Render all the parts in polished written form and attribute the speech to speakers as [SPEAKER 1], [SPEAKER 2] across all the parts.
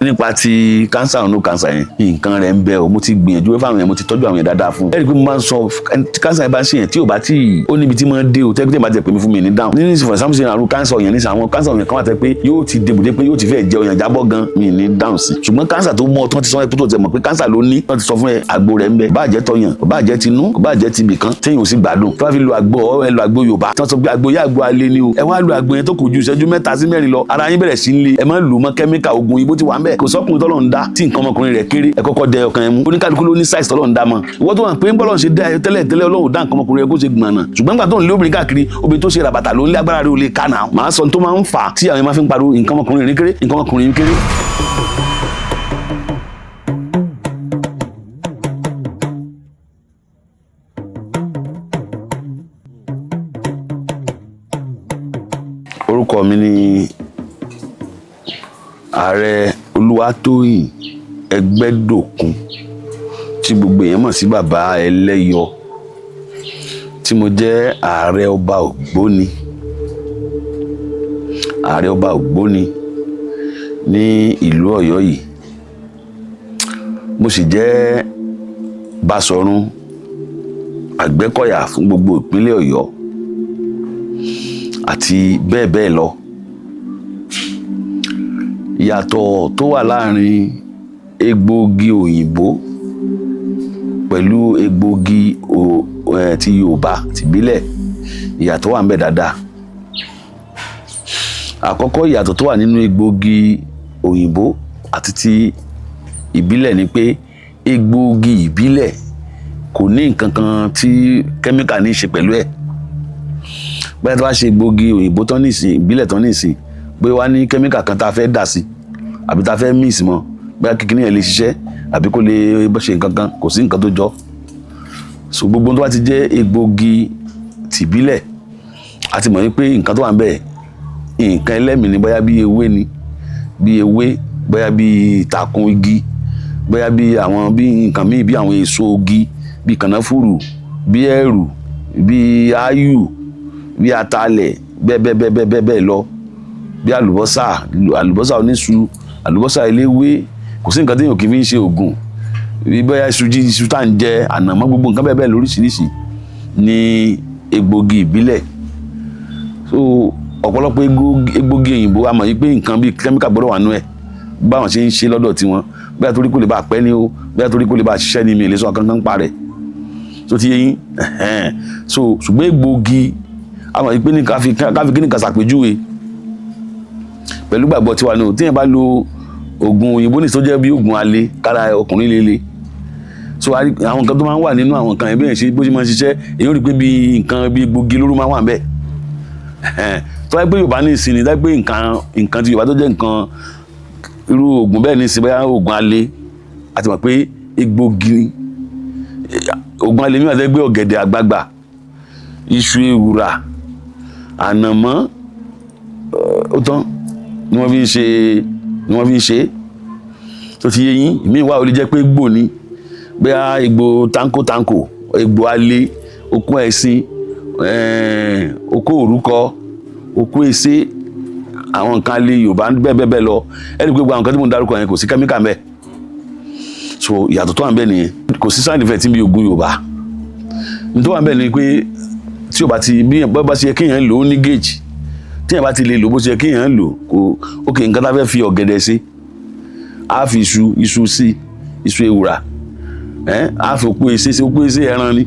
[SPEAKER 1] nípa ti cancer or no cancer yẹn nǹkan rẹ̀ ń bẹ o mo ti gbìyànjú fáwọn yẹn mo ti tọ́jú àwọn yẹn dáadáa fún un ẹ rí i pé mo máa ń sọ cancer yẹn bá ṣe yẹn tí ò bá tí ó níbi tí máa ń dé o tẹ́gbẹ́ bá tẹ pè mí fún mi ní dáhùn nínú ìsìnkú sáàmùsì àrùn cancer yẹn ní àwọn cancer yẹn kan wà tẹ́ pé yóò ti débùdé pé yóò ti fẹ́ jẹ ọyàn jábọ́ gan mi ní dáhùn sí ṣùgbọ́n cancer tó mọ́ tán ti sọ ẹ tó tẹ mọ̀ pé cancer ló ní wọ́n ti sọ fún ẹ àgbo rẹ̀ ń bẹ bá jẹ́ tọyàn bá jẹ́ tinú bá jẹ́ tibì kan téèyàn ò sì gbádùn tó bá fi lo àgbo ẹ lo àgbo Yorùbá tí wọ́n sọ pé àgbo yá àgbo alẹ́ ni o ẹ wá lo àgbo yẹn tó kù ju ìṣẹ́jú 3 sí 4 lọ ara yín bẹ̀rẹ̀ sí ń le ẹ má lò mọ́ kẹ́míkà oògùn ibo ti wà ń bẹ̀ kò sọ́kùnrin tọ́lọ́ ń dá tí nǹkan ọmọkùnrin rẹ̀ kéré ẹ kọ́kọ́ dẹ ọkàn ẹ mú oníkálukú ló ní size tọ́lọ́ ń dá mọ́ ìwọ́n tó wà pé ń bọ́lọ̀ ṣe dá ẹ tẹ́lẹ̀ Ọlọ́run dá nǹkan ọmọkùnrin rẹ̀ kó ṣe gbọ̀nà ṣùgbọ́n nígbà tó ń lé obìnrin káàkiri obìnrin tó ṣe ràbàtà ló ń lé agbára rẹ̀ ò lè ká náà màá sọ tó máa ń fà á tí àwọn máa fi ń pariwo nǹkan ọmọkùnrin rẹ̀ kéré nǹkan ọmọkùnrin kéré. orúkọ mi ni Ààrẹ Olúwatóyìn Ẹgbẹ́dòkun tí gbogbo èèyàn mọ̀ sí bàbá ẹlẹ́yọ tí mo jẹ́ ààrẹ ọba Ògbóni ní ìlú Ọ̀yọ́ yìí mo sì jẹ́ Basọ̀run Àgbẹ̀kọ̀yà fún gbogbo ìpínlẹ̀ Ọ̀yọ́ àti bẹ́ẹ̀ bẹ́ẹ̀ lọ ìyàtọ̀ tó wà láàrin egbòogi òyìnbó pẹ̀lú egbòogi ti Yorùbá tìbílẹ̀ ìyàtọ̀ wà ń bẹ dáadáa àkọ́kọ́ ìyàtọ̀ tó wà nínú egbòogi òyìnbó àti ti ìbílẹ̀ ni pé egbòogi ìbílẹ̀ kò ní nǹkan kan tí kẹ́míkà ní í ṣe pẹ̀lú ẹ̀ bóyá tó bá ṣe egbòogi òyìnbó tán nísìn ìbílẹ̀ tán nísìn pé wá ní kẹ́míkà kan tá a fẹ́ dà sí àbí tá a fẹ́ mix mọ́ bóyá kíkiní yẹn lè ṣiṣẹ́ àbí kó lè ṣe nǹkan kan kò sí nǹkan tó jọ so gbogbo tó bá ti jẹ́ egbòogi tìbílẹ̀ a ti mọ̀ wípé nǹkan tó wà ń bẹ̀ nǹkan ẹlẹ́mìí ni bóyá bí ewé ni bí ewé bóyá bí ìtàkùn igi bóyá bí àwọn bí nǹkan míì bí àwọn èso igi bí kànáfùrù bí ẹ̀rù bí áyù bí atalẹ̀ bẹ́ẹ̀ lọ bí àlùbọ́sà oníṣu àlùbọ́sà eléwé kò sí nǹkan tí èèyàn kì í fi ń ṣe oògùn bí bóyá iṣu tá à ń jẹ ànàmọ́ gbogbo nǹkan bẹ́ẹ̀ lóríṣiríṣi ní egbògi ìbílẹ̀ so ọ̀pọ̀lọpọ̀ egbògi òyìnbó a mọ̀ yí pé nǹkan bíi kẹ́míkà gbọ́dọ̀ wà nú ẹ̀ báwọn ṣe ń ṣe lọ́dọ̀ tiwọn bóyá torí kò lè bá pẹ́ ní o bóyá torí kò lè bá ṣiṣẹ́ ní mi ì lè sọ kankan pa rẹ̀ so ti yé yín so ṣùgbọ́n egbògi a mọ̀ yí pé káfí kí nìkan ṣàpèjúwe pẹ̀lú gbàgbọ́ tiwa ni o tíyẹn bá lo oògùn òyìnbó nìsọ jẹ́ bí oògùn alẹ́ kára ọkùnrin lele so àwọn nǹkan tó máa ń wà nínú àwọn nǹkan ẹ̀bí ẹ̀ ṣe bó ṣe máa ń ṣiṣẹ́ èyí ò rí pé bí nǹkan bí egbògi olóró máa wà bẹ́ẹ̀ tó wáyé pé Yorùbá ní ìsìn ní tó wáyé pé nǹkan ti Yorùbá tó jẹ́ nǹkan irú oògùn bẹ́ẹ̀ ní ìsìn bóyá oògùn alẹ́ àti mọ̀ pé egbògi oògùn alẹ́ mi wà tẹ́ gbé ọ̀gẹ̀dẹ̀ àgbagbà iṣu ewùrà ànàmọ́ ó tán ni wọ́n fi ń ṣe tó ti yé yín ìmí wà ó lè jẹ́ pé egbò ni bóyá egbò tanko egbò alẹ́ okó ẹ̀sìn okó òrúkọ okó èsè àwọn nǹkan alẹ́ Yorùbá bẹ́ẹ̀ lọ ẹni pé gbogbo àwọn nǹkan tí mo ń dárúkọ yẹn kò sí kẹ́míkà mẹ́ so ìyàtọ̀ tó wà ń bẹ nìyẹn kò sí side effect bí oògùn Yorùbá ní tó wà ń bẹ ni pé tí o bá ti bí bá ṣe yẹ kéèyàn lò ó ní gauge téèyàn bá ti lè lò bó ṣe yẹ kéèyàn lò kó ok nǹkan tá a fẹ́ fi ọ̀gẹ̀dẹ̀ sí a fi iṣu sí iṣu ewùrà a fi òkú èsè sí òkú èsè ẹran ni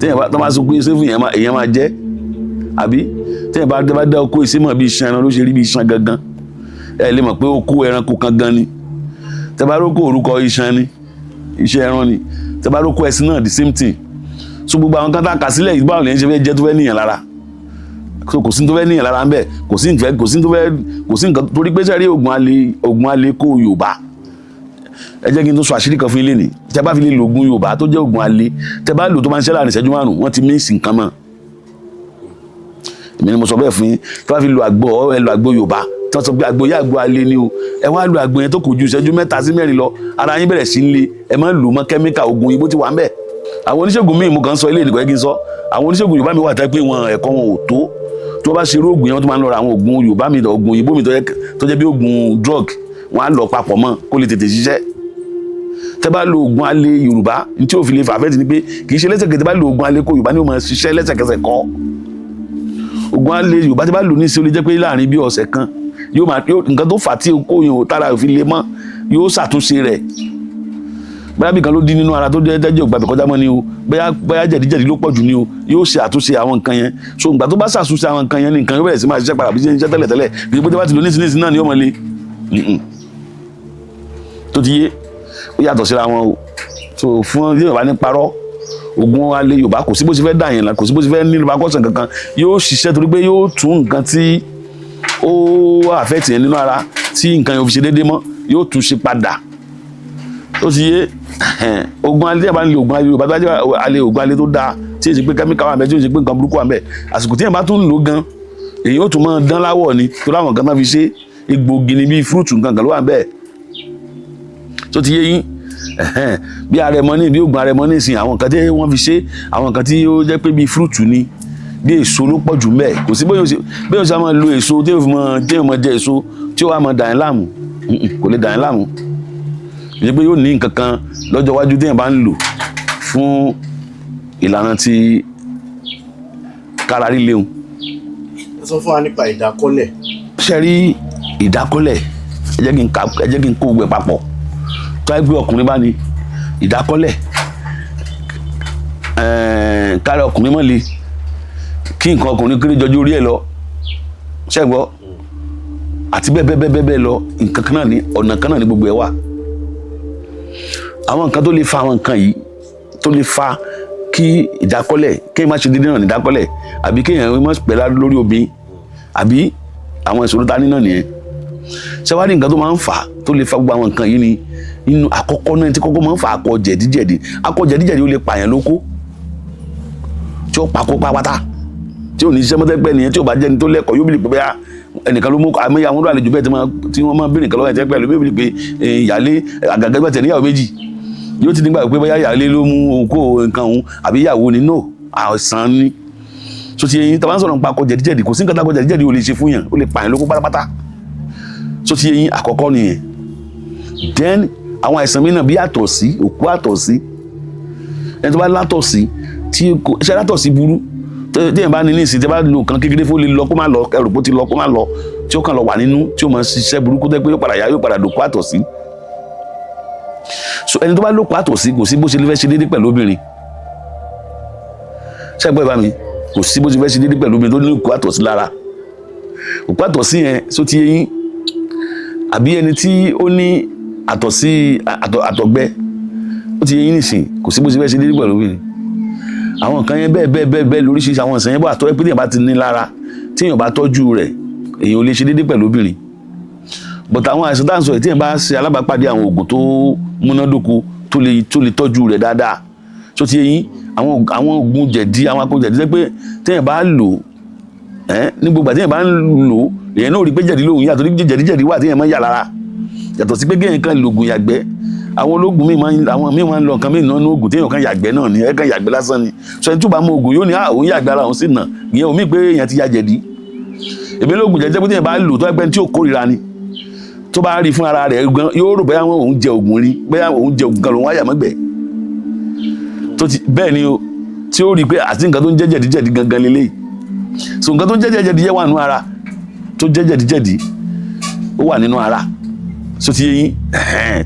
[SPEAKER 1] téèyàn bá tó bá sọ òkú èsè fún èèyàn máa jẹ àbí téèyàn bá dá òkú èsè mọ̀ bí iṣan ẹran ló ṣe rí bí iṣan gangan ẹ lè mọ̀ pé òkú ẹranko kan gan ni tẹ́ bá rókò orúkọ iṣan ni iṣẹ́ ẹran ni tẹ́ bá rókò ẹṣin náà the same thing so gbogbo àwọn kan tá a kà sílẹ̀ yìí báwo lè ń ṣe fẹ́ jẹ́ tó fẹ́ níyàn lára so kò sí tó fẹ́ níyàn lára ń bẹ̀ kò sí nǹkan torí pé sẹ́rí oògùn alẹ́ kó Yorùbá ẹ jẹ́ kí n tó sọ àṣírí kan fún ilé ni tẹ́ bá fi lè lo oògùn Yorùbá tó jẹ́ oògùn alẹ́ tẹ́ bá lò tó máa ń ṣe láàrin ìṣẹ́jú 5 wọ́n ti mix nǹkan mọ́ èmi ni mo sọ bẹ́ẹ̀ fún yín tẹ́ bá fi lo àgbo ẹ lo àgbo Yorùbá tí wọ́n sọ pé àgbo yá àgbo alẹ́ ni o ẹ wá lo àgbo yẹn tó kù ju ìṣẹ́jú 3 sí 4 lọ ara yín bẹ̀rẹ̀ sí ń le ẹ má lò mọ́ kẹ́míkà oògùn òyìnbó ti wà ń bẹ̀ àwọn oníṣègùn míì mo kàn ń sọ ilé ìdìbò yẹn kí n sọ àwọn oníṣègùn Yorùbá mi wà tẹ́ pé wọn ẹ̀kọ́ wọn ò tó bá ṣe irú oògùn yẹn wọ́n tó máa ń lọ ra àwọn oògùn Yorùbá mi oògùn òyìnbó mi tó jẹ́ bí oògùn drug wọ́n á lọ papọ̀ mọ́ kó lè tètè ṣiṣẹ́. Tẹ́ bá lo oògùn alẹ́ Yorùbá ní tí ó fi lè fà fẹ́ẹ̀tì ni pé kì í ṣe lẹ́sẹ̀kẹsẹ̀ tẹ́ bá lo oògùn alẹ́ kó Yorùbá ní ó máa ṣiṣẹ́ lẹ́sẹ̀kẹsẹ̀ kọ́. Oògùn alẹ́ Yorùbá tẹ́ bá lò ní sí ó lè jẹ́ pé láàrin bí ọ̀sẹ̀ kan nǹkan tó fà tí okó yẹn ò tára òfin lè mọ́ yóò ṣàtúnṣe rẹ̀. Bóyá bí kan ló dín nínú ara tó jẹ́ ògbàbẹ̀ kọjá mọ́ ni o, bóyá jẹ̀díjẹ̀dí ló pọ̀ jù ni o, yóò ṣe àtúnṣe àwọn nǹkan yẹn. So ìgbà tó bá ṣàtúnṣe àwọn nǹkan yẹn ni nǹkan yóò bẹ̀rẹ̀ sí máa ṣiṣẹ́ padà bí ṣe ń ṣiṣẹ́ tẹ́lẹ̀tẹ́lẹ̀ bí pé tí wọ́n ti lò nísinsìnyí náà ni yóò mọ̀ le. Tó ti yé ó yàtọ̀ síra wọn o. So fún Yorùbá ní parọ́ oògùn alẹ́ Yorùbá kò sí bó ṣe fẹ́ dà yẹn la kò sí bó ṣe fẹ́ ní Yorùbá kọ́sàn kankan yóò ṣiṣẹ́ torí pé yóò tún nǹkan tí ó àfẹ́tì yẹn nínú ara tí nǹkan yóò fi ṣe déédéé mọ́ yóò tún ṣe padà. Ó ti yé oògùn alẹ́ tí a bá ń lo oògùn alẹ́ Yorùbá tó bá jẹ́ alẹ́ oògùn alẹ́ tó dáa tí èsì pé kẹ́míkà wà bẹ́ẹ̀ tí èsì pé nǹkan burúkú wà bẹ́ẹ̀ àsìkò tí yẹn bá tún lò gan èyí ó tún máa dán láwọ̀ ni tó láwọn nǹkan máa fi ṣe egbògi ni bíi fúrúùtù nǹkan kan ló wà bẹ́ẹ̀. Tó ti yé yín bí arẹmọ ní bí oògùn arẹmọ ní ìsìn àwọn nǹkan tí wọ́n fi ṣe àwọn nǹkan tí ó jẹ́ pé bíi fúrúùtù ni bí èso ló pọ̀ jù mẹ́ẹ̀ kò sí bóyá o ṣe máa lo èso tí yóò máa jẹ èso tí ó wà máa dà yín láàmú kò lè dà yín láàmú. Ìyẹn pé yóò ní nǹkan kan lọ́jọ́ iwájú téèyàn bá ń lò fún ìlànà tí kára rí léwu.
[SPEAKER 2] Ẹ sọ fún wa nípa ìdákọ́lẹ̀.
[SPEAKER 1] Ṣé rí ìdákọ́lẹ̀ ẹ jẹ́ kí n kó gbogbo ẹ̀ papọ̀ tó ẹ gbé ọkùnrin bá ní ìdákọ́lẹ̀ kára ọkùnrin mọ́ le kí nǹkan ọkùnrin kéré jọjú orí ẹ̀ lọ ṣẹ́gbọ́ àti bẹ́ẹ̀ lọ nǹkan kan náà ní ọ̀nà kan náà ní gbogbo ẹ̀ wà. Àwọn nǹkan tó lè fa àwọn nǹkan yìí tó lè fa kí ìdákọ́lẹ̀ kéèyàn má ṣe déédéé náà ní ìdákọ́lẹ̀ àbí kéèyàn má pẹ́ lórí obìnrin àbí àwọn ìṣòro ta ní náà nìyẹn. Ṣé wá rí nǹkan tó máa ń fà tó lè fa gbogbo àwọn nǹkan yìí ni inú àkọ́kọ́ náà tí kọ́kọ́ máa ń fa akọ jẹ̀díjẹ̀dí ó lè pààyàn lóko tí ó pakó pápátá tí ò ní ṣiṣẹ́ mọ́tẹ́pẹ́ nìyẹn tí ò bá jẹ́ ní tó lẹ́kọ̀ọ́ yóò bìlì pé bẹ́ẹ̀ ẹnìkan ló mú àmọ́ àwọn olú àlejò bẹ́ẹ̀ tí wọ́n máa ń bèrè nǹkan lọ́wọ́ ẹ̀tẹ́pẹ́ ló bìlì pé ìyálé àgàgà gbẹ̀tẹ̀ níyàwó méjì yóò ti nígbà pé bóyá ìyálé ló mú okó nǹkan òun àbí ìyàwó ni no àìsàn ni. So ti yẹyin tí a bá ń sọ̀rọ̀ nípa akọ jẹ̀díjẹ̀dí kò sí nǹkan tí akọ jẹ̀díjẹ̀dí ò lè ṣe fún yàn ó lè pààyàn lóko pátápátá. So ti yẹyin àkọ́kọ́ nìyẹn. Then àwọn àìsàn mìíràn bí àtọ̀sí òkú àtọ̀sí ẹni tó bá látọ̀sí tí ṣe látọ̀sí burú tí èèyàn bá ní nísìnyí tí a bá lo nǹkan kékeré fún lè lọ kó má lọ ẹrù bó ti lọ kó má lọ tí ó kàn lọ wà nínú tí ó máa ṣiṣẹ́ burúkú tẹ́ pé yóò padà yá yóò padà dòkú àtọ̀sí. So ẹni tó bá lòkú àtọ̀sí kò sí bó ṣe lè fẹ́ ṣe déédéé pẹ̀lú obìnrin ṣé ẹgbẹ́ ìbá mi kò sí bó ṣe fẹ́ ṣe déédéé pẹ̀lú obìnrin tó ní òkú àtọ̀sí lára òkú àtọ̀sí yẹn só ti yẹyin àbí ẹni tí ó ní àtọ̀sí àtọ̀gbẹ ó ti yẹyin nìsín kò sí bó ṣe fẹ́ ṣe déédéé pẹ̀lú obìnrin. Àwọn nǹkan yẹn bẹ́ẹ̀ lóríṣiríṣi àwọn ìsàn yẹn bá tọ́ ẹ pé téèyàn bá ti ní lára téèyàn bá tọ́jú rẹ̀ èèyàn ò lè ṣe déédéé pẹ̀lú obìnrin. But àwọn àìsàn táà ń sọ yìí téèyàn bá ṣe alábàápàdé àwọn oògùn tó múnádóko tó lè tọ́jú rẹ̀ dáadáa tó ti yẹyin àwọn oògùn jẹ̀dí àwọn akọ jẹ̀dí jẹ́ pé téèyàn bá lò ní gbogbo àti téèyàn bá ń lò èèyàn náà rí pé jẹ̀dí lóhùn yàtọ̀ ní jẹ̀dí wà téèyàn máa ń yà lára yàtọ̀ sí pé kéèyàn kan lògùn yàgbẹ́ àwọn ológun míì máa ń lọ nǹkan míì náà ní oògùn téèyàn kan yàgbẹ́ náà ni ẹ̀kan yàgbẹ́ lásán ni so ẹni tó bá mọ oògùn yóò ní òun yàgbẹ́ ara òun sì nà ìyẹn omi pé èèyàn ti ya jẹ̀dí èmi lóògùn jẹ̀dí pé téèyàn bá lò tó ẹgbẹ́ tí ò kórìíra ni tó bá rí fún ara rẹ̀ yóò rò bóyá òun jẹ oògùn rí bóyá òun jẹ oògùn kan lòun wáyà mọ́gbẹ́ bẹ́ẹ̀ ni o tí ó rí pé àti nǹkan tó ń jẹ́ jẹ̀díjẹ̀dí gangan lélẹ́yìí so nǹkan tó ń jẹ́ jẹ̀díjẹ̀dí wà nínú ara tó jẹ́ jẹ̀díjẹ̀dí ó wà nínú ara so ti yẹyin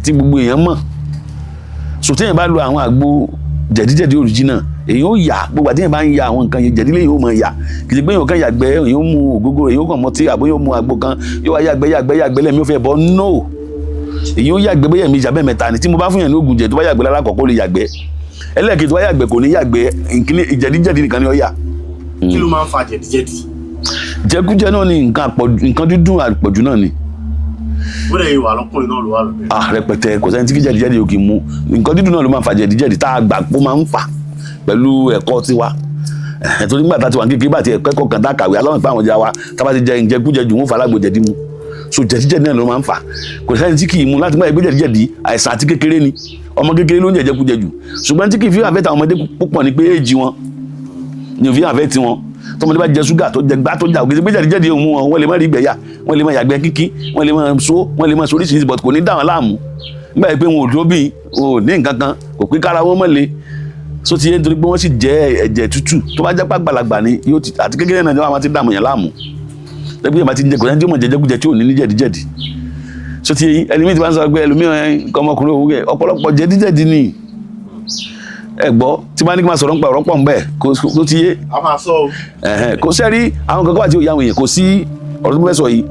[SPEAKER 1] tí gbogbo èèyàn mọ̀ so téèyàn bá lo àwọn àgbo jẹ̀díjẹ̀dí original èèyàn ó yà gbogbo àti èèyàn bá ń ya àwọn nǹkan yẹn jẹ̀dí lẹ́yìn ó mọ̀ yà kì í ṣe pé èèyàn kan yàgbẹ́ èèyàn ó mu ògógóró èèyàn ó kàn mọtí àbó yóò mu àgbo kan yóò wá yàgbẹ́ lẹ́mí ó fẹ́ bọ́ no èèyàn ó yàgbẹ́ bẹ́yẹ̀ méjì abẹ́ mẹ́ta ni tí mo bá fún yàn ní oògùn jẹ̀ tó bá yàgbẹ́ lára kọ̀ọ̀kọ́ lè yàgbẹ́ ẹlẹ́ẹ̀kejì tó bá yàgbẹ́ kò ní yàgbẹ́ jẹ̀díjẹ̀dí nìkan ni ó yà.
[SPEAKER 2] Kí ló máa ń fa jẹ̀díjẹ̀dí?
[SPEAKER 1] Jẹkújẹ náà ni nǹkan dídùn àpọ̀jù náà ni.
[SPEAKER 2] Ó lè wà lọ́kùnrin náà ló wà lọ́bẹ̀.
[SPEAKER 1] Rẹpẹtẹ kò sẹ́ni tí kí jẹ̀díjẹ̀dí ò kì í mu nǹkan dídùn náà ló máa ń fa jẹ̀díjẹ̀dí tá a gbà pé ó máa ń fà pẹ̀lú ẹ̀kọ́ tiwa torí nígbà tá a ti wà ní kékeré bá ti ẹ̀kọ́ kan tá a kàwé aláwọ̀ ìpá àwọn ọjà wa tá a bá ti jẹ ìjẹkújẹ jù wọ́n fa alágbò jẹ̀dí mu so jẹ̀díjẹ̀dí náà ló máa ń fà kò sẹ́ni tí kì í mu láti máa gbé jẹ̀díjẹ̀dí àìsàn àti kékeré ni ọmọ kékeré ló ń jẹ̀jẹ̀kújẹ jù ṣùgbọ́n tí kì í fi àfẹ́ tàwọn ọmọdé púpọ̀ ni pé éèjì wọn ni ò fi àfẹ́ ti wọn tọmọdé bá jẹ ṣúgà tó jẹ gbá tó jà ògèdè jẹ̀díjẹ̀dí òun wọn wọ́n lè má rí gbẹ̀yà wọ́n lè má yàgbẹ́ kíkí wọ́n lè má so wọ́n lè má so oríṣiríṣi but kò ní dá wọn láàmú nígbà yìí pé wọn ò dúró bí ò ní nǹkan kan kò pé kára wọn mọ́ le so ti yé nítorí pé wọ́n sì jẹ́ ẹ̀jẹ̀ tútù tó bá jẹ́ pàgbàlagbà ni yóò ti àti kékeré náà ni wọ́n máa ti dààmú yẹn láàmú lẹ́gbẹ́ yẹn máa ti jẹ kò sẹ́ni tí ó mọ̀ jẹjẹkújẹ tí ò ní jẹ̀díjẹ̀dí so ti yé ẹni mi ti máa ń sọ pé ẹlòmíràn ọmọkùnrin òwú rẹ̀ ọ̀pọ̀lọpọ̀ jẹ̀díjẹ̀dí ni ẹgbọ́ tí bá ní kí máa sọ̀rọ̀ ń pa ọ̀rọ̀ pọ̀ ń bẹ̀ kó ti yé kò sẹ́rí àwọn kankan wà tí ò yá àwọn èèyàn kò sí ọ̀rọ̀ tó fẹ́ sọ yìí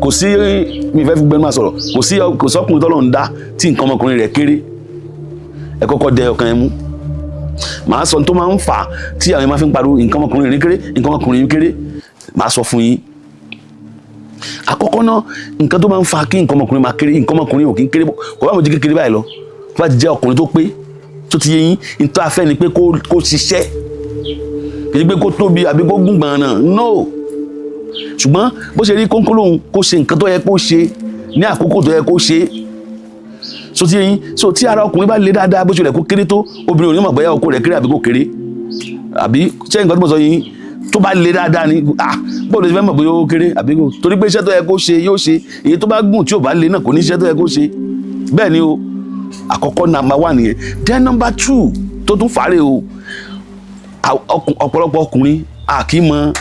[SPEAKER 1] kò sí mi fẹ́ fi gbẹ́nu máa sọ̀rọ̀ kò sọ́kùnrin tọ́lọ́ ń dá tí nǹkan ọmọkùnrin rẹ̀ kéré ẹ kọ́kọ́ dẹ ọkàn ẹ mú màá sọ tó máa ń fà á tí àwọn èèyàn máa fi ń pariwo nǹkan ọmọkùnrin rẹ̀ kéré nǹkan ọmọkùnrin rẹ̀ kéré màá sọ fún yín àkọ́kọ́ náà nǹkan tó máa ń fa kí nǹkan ọmọkùnrin máa kéré nǹkan ọmọkùnrin ò kí ń kéré kò bá mo jí kékeré báyìí lọ tó bá ti jẹ́ ọkùnrin tó pé tó ti yé yín nítorí afẹ́ ni pé kó ṣiṣẹ́ kì í pé kó tóbi àbí kó gùn gbọ̀nà no ṣùgbọ́n bó ṣe rí kónkó lòun kó ṣe nǹkan tó yẹ kó ṣe ní àkókò tó yẹ kó ṣe so ti yé yín so tí ara ọkùnrin bá le dáadáa bó ṣe rẹ̀ kó kéré tó obìnrin ò ní mọ̀ bóyá okó rẹ̀ kéré àbí kó kéré àbí ṣé nǹkan tó mọ̀ sọ yín tó bá le dáadáa ni bó ló ṣe fẹ́ mọ̀ bóyá ó kéré àbí kó torí pé iṣẹ́ tó yẹ kó ṣe yóò ṣe èyí tó bá gùn tí ò bá le náà kò ní iṣẹ́ tó yẹ kó ṣe bẹ́ẹ̀ ni o àkọ́kọ́ nàmbà wà nìyẹn then number 2 tó tún fàárẹ̀ o ọ̀pọ̀lọpọ̀ ọkùnrin àkímọ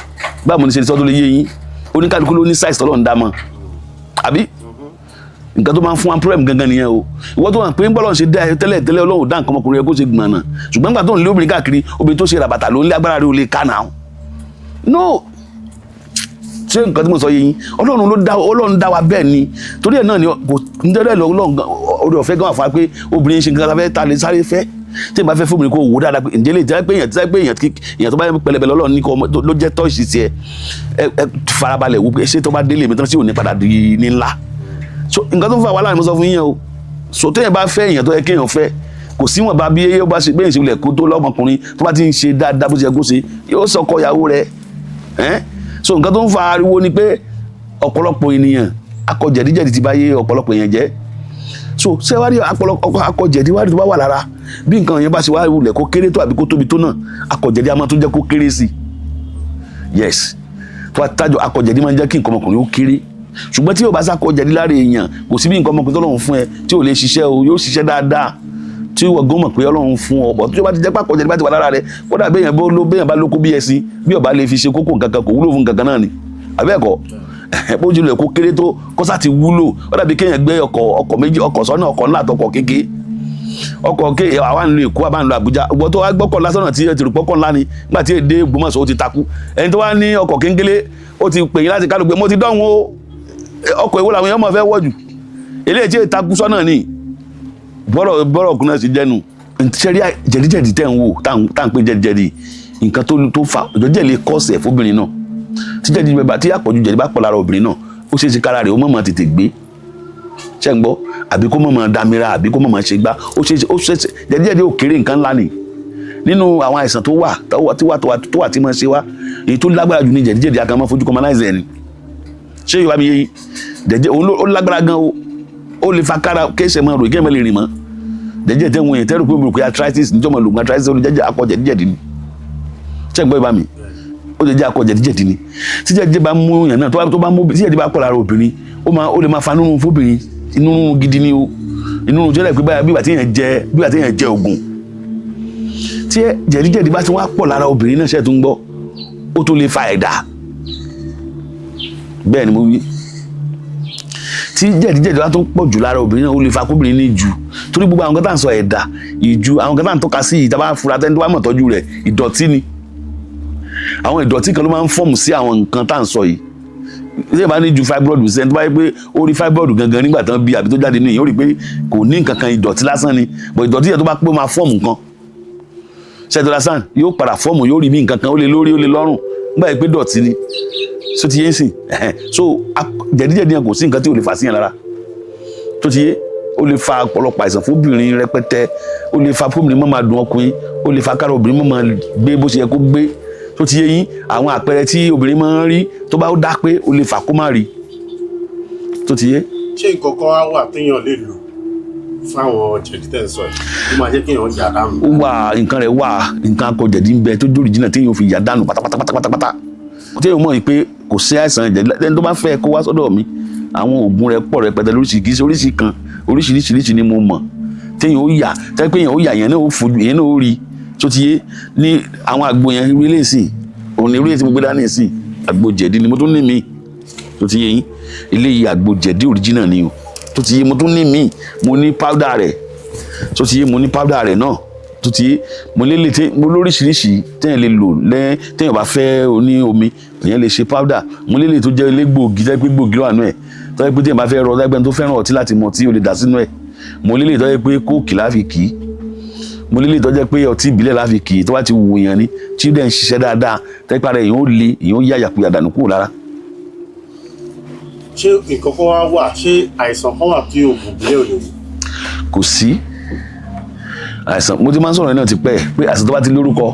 [SPEAKER 1] báwo ni ṣe sọ tó lè yé yín oníkálukú ló ní size tọ́lọ́ ń dá mọ́ àbí nǹkan tó máa ń fún wa problem gangan nìyẹn o ìwọ́n tó wà pé ń bọ́lọ̀ ṣe dá tẹ́lẹ̀ tẹ́lẹ̀ ọlọ́run dá nǹkan ọmọkùnrin yẹn kó ṣe gbọ̀nà ṣùgbọ́n nígbà tó ń lé obìnrin káàkiri obìnrin tó ṣe ràbàtà ló ń lé agbára rẹ̀ ò lè ká náà no ṣé nǹkan tí mo sọ yé yín ọlọ́run dá wa bẹ́ẹ̀ ni torí ẹ̀ náà ni kò ń tẹ́lẹ̀ lọ́gán orí ọ̀fẹ́ gan wà fún wa pé obìnrin ṣe nǹkan tá a lè sáré fẹ́ tí ìbá fẹ́ fóbìnrin kó wò dáadáa pé ǹjẹ́ lè jẹ́ pé èèyàn tó bá yẹ pẹlẹbẹ lọ́lọ́run ní ló jẹ́ tọ́ọ̀ṣì tiẹ̀ ẹ farabalẹ̀ wò pé ṣé tó bá délé mi tán sí òní padà di ní ńlá so nǹkan tó ń fa wàhálà ni mo sọ fún yín o so téèyàn bá fẹ́ èèyàn tó yẹ kéèyàn fẹ́ kò sí wọn bá bí yóò bá ṣe bẹ́ẹ̀ ṣe wulẹ̀ kó tó lọ́mọkùnrin tó bá ti ń ṣe dáadáa bó ṣe yẹ kó ṣe yóò sọkọ ìyàwó rẹ̀ so nǹkan tó ń fa ariwo ni pé ọ̀pọ̀lọpọ̀ ènìyàn akọ̀jẹ̀díjẹ̀dí ti bá yé ọ̀pọ̀lọpọ̀ èèyàn jẹ́ so ṣé wá rí akọ̀jẹ̀dí wá rí tó bá wà lára bí nǹkan yẹn bá ṣe wá wulẹ̀ kó kéré tó àbí kó tóbi tó náà akọ̀jẹ̀dí a máa tún jẹ́ kó kéré sí yes tó bá tájọ akọ̀jẹ̀dí máa ń jẹ́ kí nǹkan ọmọkùnrin ó kéré ṣùgbọ́n tí yóò bá sákọ̀jẹ̀dí lára èèyàn kò sí bí nǹkan ọmọkùnrin tó lọ́run fún ẹ tí ò lè ṣiṣẹ́ o yóò ṣiṣẹ́ dáadáa tí wọ́n gbọ́n mọ̀ pé ọlọ́run fún ọ bọ̀ tó bá ti jẹ́ pàkọ̀jẹ̀dí bá ti wà lára rẹ kódà béèyàn bá lóko bí ẹṣin bí ọba lè fi ṣe kókó nǹkan kan kò wúlò fún nǹkan kan náà ni àbẹ́ẹ̀kọ́ bó jùlọ kó kéré tó kó sá ti wúlò ó dàbí kéèyàn gbé ọkọ̀ méjì ọkọ̀ sọ́nà ọkọ̀ ńlá àtọkọ̀ kéke ọkọ̀ kéè àwa ń lo Èkó àbá ń lo Àbújá ọgbọ́n tó wá gbọ́kọ̀ lásánà tí ti rò pọ́kọ̀ ńlá ni nígbà tí èdè Ògbómọ̀ṣọ́ ó ti takú ẹni tó wá ní ọkọ̀ kéńgélé ó ti pè yín láti kálùgbé mo ti dánwò ọkọ̀ èwo làwọn èèyàn mọ̀ fẹ́ wọ́jù eléyìí tí takú sọ́nà ni bọ́rọ̀ ọkùnrin náà sì jẹ́nu ṣẹ́rí jẹ̀díjẹ̀dí tẹ̀ ń wò tá à ń pè jẹ̀díjẹ̀dí nǹkan tó fa òjòjẹ́ lè kọ́ọ̀sẹ̀ fóbìnrin náà tí àpọ̀jù jẹ̀dí bá pọ̀ lára obìnrin náà ó ṣeé ṣe kára rẹ̀ ó mọ̀mọ́ tètè gbé ṣẹ́ ń gbọ́ àbí kó mọ̀mọ́ damira àbí kó mọ̀mọ́ ṣe gbá ó ṣeé ṣe jẹ̀díjẹ̀dí ò kéré nǹkan ńlá ni nínú àwọn àìsàn tó wà tí máa ṣe wá èyí tó lágbára jù ní jẹ̀díjẹ̀dí àkàmọ́ fojú kọmọláìsì ẹni ṣé Yorùbá mi yé yín jẹ̀díjẹ̀dí ó lágbára gan ó lè fa kára kéṣẹ̀ mọ́ ròyìn kéèmọ́ lè rìn mọ́ jẹ̀díjẹ̀dí tẹ́ wọ́n yẹn tẹ́rù pé obìnrin pé arthritis níjọ́mọ̀ lògùn arthritis olùjẹ́jẹ́ akọ jẹ̀díjẹ̀dí ni ṣé ń gbọ́ Yorùbá mi ó lè jẹ́ akọ jẹ̀díjẹ̀dí ni tí jẹ̀díjẹ̀dí bá mú yàn náà tó bá mú tí jẹ̀díjẹ̀dí bá pọ̀ lára obìnrin ó lè máa fa nínú fóbìnrin inú gidi ni o inú jẹ́rẹ̀ pé báyà bí ìgbà tí èèyàn jẹ ògùn tí jẹ̀díjẹ̀dí bá ti wá pọ̀ lára obìnrin náà ṣe tó ń gbọ́ ó tó lè fa ẹ̀dá bẹ́ẹ̀ ni mo wí tí jẹ̀díjẹ̀dí bá tó pọ̀ jù lára obìnrin náà ó lè fa kóbìnrin ní jù torí gbogbo àwọn kan tá à ń sọ ẹ̀dá ìju àwọn kan tá à ń tọ́ka sí ìta bá fura tẹ́ni tó bá mọ̀ tọ́jú rẹ̀ ìdọ̀tí ni àwọn ìdọ̀tí kan ló máa ń fọ́ọ̀mù sí àwọn nǹkan tá à ń sọ yìí ṣé ìbá ní ju fibroid sẹ́ni tó bá yẹ pé ó rí fibroid gangan nígbà tán bí àbí tó jáde nìyí ó rí pé kò ní nǹkan kan ìdọ̀tí lásán ni bọ̀ ìdọ̀tí yẹn tó bá pé máa fọ́ọ̀mù nǹkan ṣètò lásán yóò padà fọ́ọ̀mù yóò rí bí nǹkan kan ó lè lórí ó lè lọ́rùn nígbà yẹn pé dọ̀tí ni so ti yé sìn so jẹ̀díjẹ̀dí yẹn kò sí nǹkan tí ò lè fà sí yẹn lára tó ti yé ó lè fa ọ̀pọ̀lọpọ̀ àìsàn fóbìnrin rẹpẹtẹ ó lè fa fóbìnrin máa dùn ọkùnrin ó lè fa kára obìnrin máa gbé bó ṣe yẹ kó gbé tó ti yé yín àwọn àpẹẹrẹ tí obìnrin máa ń rí tó bá dá pé ó lè fà kó má rí tó ti yé.
[SPEAKER 2] ṣé nǹkan kan á wà téèyàn lè lò fáwọn jẹ̀dí tẹ̀ ń sọ yìí ó máa jẹ́ kí èèyàn yà dànù.
[SPEAKER 1] ó wà nǹkan rẹ̀ wà nǹkan akọ jẹ̀dí ń bẹ tó jó original téèyàn fi yà dànù pátápátá téèyàn mọ̀ pé kò sí àìsàn jẹ̀dí lẹ́ni tó bá fẹ́ kó wá sọ́dọ̀ mi àwọn oògùn rẹ̀ pọ̀ rẹpẹtẹ lóríṣiríṣi kì í ṣe oríṣi kan oríṣiríṣi ni mo mọ̀ téèyàn ó yà tẹ́ pé èèyàn ó yà yẹn náà ó fojú yẹn náà ó rí tó ti yé ní àwọn àgbo yẹn irú ilé ìsìn òun ni irú èyí tí mo gbé dání ìsìn àgbo jẹ̀dí ni mo tún ní mi tó ti yé yín eléyìí àgbo jẹ̀dí original ni o tó ti yé mo tún ní mi mo ní powder rẹ̀ tó ti yé mo ní powder rẹ̀ náà tó ti yé mo lélẹ̀ tí mo lóríṣiríṣi téèyàn lè lò téèyàn bá fẹ́ oní omi èèyàn lè ṣe powder mo lélẹ̀ tó jẹ́ elégbòogi tẹ́ pé gbòógì wà nù ẹ̀ tó yẹ pé téèyàn bá fẹ́ rọ ẹgbẹ́ tó fẹ́ràn ọtí láti mọ̀ tí o lè dà sínú ẹ̀ mo lélẹ̀ tó yẹ pé kóòkì láfi kì í mo lélẹ̀ tó jẹ́ pé ọtí ìbílẹ̀ láfi kì í tó bá ti wù yàn ni tí ó dẹ̀ ń ṣiṣẹ́ dáadáa tẹ́ pé ara èèyàn ó le èèyàn ó yá yàkuyà dànù kúrò lára.
[SPEAKER 2] ṣé nǹkan kan wá wà ṣé àìsàn kan wà tí oògùn ìbílẹ̀ ò lè wò?
[SPEAKER 1] kò sí àìsàn mo ti máa ń sọ̀rọ̀ náà ti pẹ́ pé àìsàn tó bá ti lórúkọ